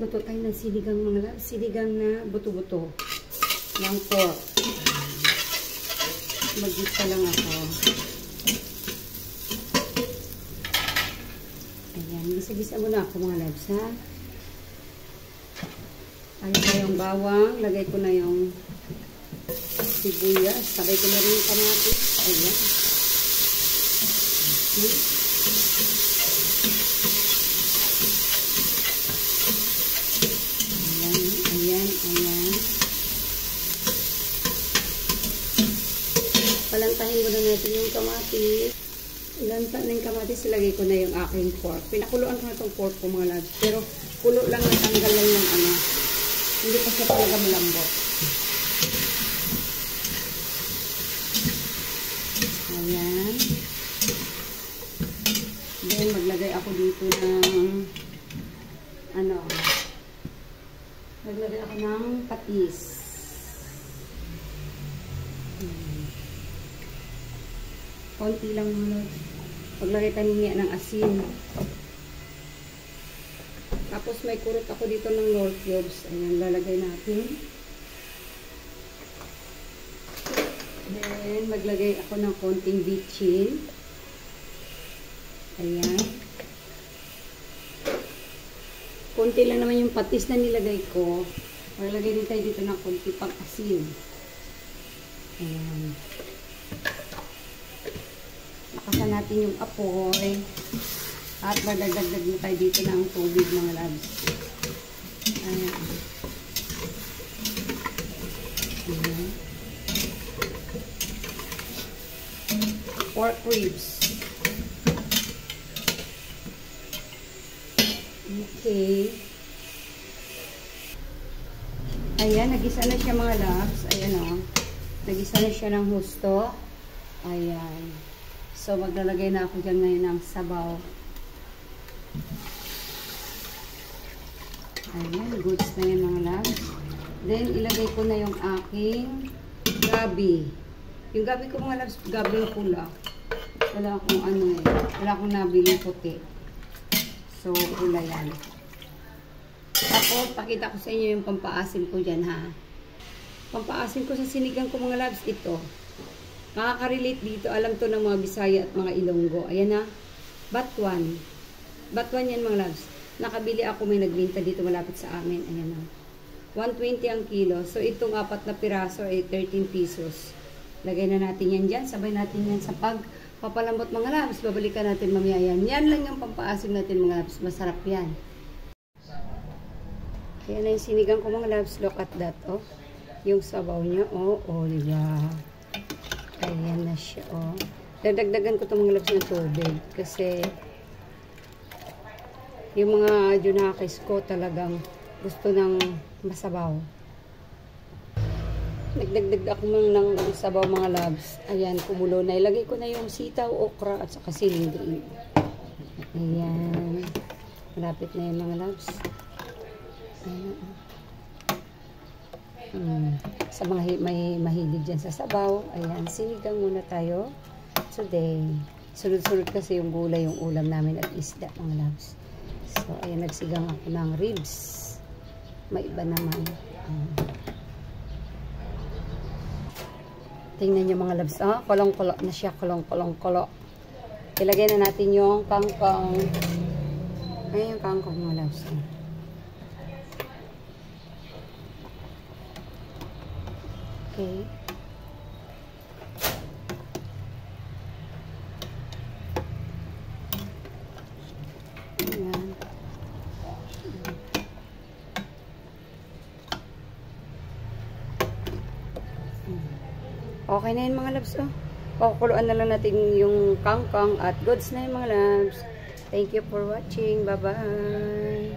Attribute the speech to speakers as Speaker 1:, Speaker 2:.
Speaker 1: Luto tayo ng sinigang mga labs. Sinigang na buto-buto ng pork. Mag-gisa lang ako. Ayan. Gisa-gisa muna ako mga labs, ha? Lagay ko yung bawang. Lagay ko na yung sibuyas. Sabay ko na rin yung kamatis. Ayan. Okay. Ayan. Palantahin mo na natin yung kamatis. Ilanta na yung kamatis, ilagay ko na yung aking pork. Pinakuluan ko na itong pork ko mga lads. Pero kulo lang, natanggal lang yung ano. Hindi pa siya talaga malambot. Ayan. Then maglagay ako dito ng ano, naglagay ako ng patis. Konti lang muna. Paglagay tayo niya ng asin. Tapos may kurot ako dito ng Knorr cubes. Ayan, lalagay natin. Then, maglagay ako ng konting bitchin. Ayan. Konti lang naman yung patis na nilagay ko. Maglagay din tayo dito ng konti pang asin. Ayan. Lakasan natin yung apoy. At magdagdag na tayo dito ng tubig mga labs. Ayan. Ayan. Pork ribs. Okay. Ayan, nagisa na siya mga labs. Ayan o. Nagisa na siya ng husto. Ayan. So, maglalagay na ako dyan ngayon ng sabaw. Ayan, goods na yan mga labs. Then, ilagay ko na yung aking gabi. Yung gabi ko mga labs, gabi yung pula. Wala akong ano eh. Wala akong nabiling puti. So, pula yan. Tapos, pakita ko sa inyo yung pampaasim ko dyan, ha. Pampaasim ko sa sinigang ko mga labs, ito. Makaka-relate dito. Alam to ng mga Bisaya at mga Ilonggo. Ayan na. Batuan. Batuan yan mga labs. Nakabili ako, may nagbinta dito malapit sa amin. Ayan na. 120 ang kilo. So, itong 4 na piraso ay 13 pesos. Lagay na natin yan dyan. Sabay natin yan sa pagpapalambot mga labs. Babalikan natin mamaya yan. Yan lang yung pampaasim natin mga labs. Masarap yan. Kaya na yung sinigang ko mga labs. Look at that. Oh. Yung sabaw niya. Oh, diba? Ayan na siya. Oh. Dadagdagan ko itong mga labs ng tubig. Kasi yung mga junakis ko talagang gusto ng masabaw. Nagdagdag ako ng sabaw mga labs. Ayan, kumulo na. Ilagay ko na yung sitaw, okra, at saka siling green. Ayan. Malapit na yan mga labs. Ayan. Sa mga may mahilig dyan sa sabaw. Ayan, sinigang muna tayo today. Sunod-sunod kasi yung gulay, yung ulam namin at isda mga labs. So, ayan, nagsigang ako ng ribs. May iba naman. Tingnan nyo mga labs. Kolong-kolo na siya. Kolong-kolo. Ilagay na natin yung kangkong. Ayan yung kangkong mga labs. Okay. Ayan. Okay na yun mga labs. Pakukuluan na lang natin yung kangkong at goods na yun mga labs. Thank you for watching. Bye-bye.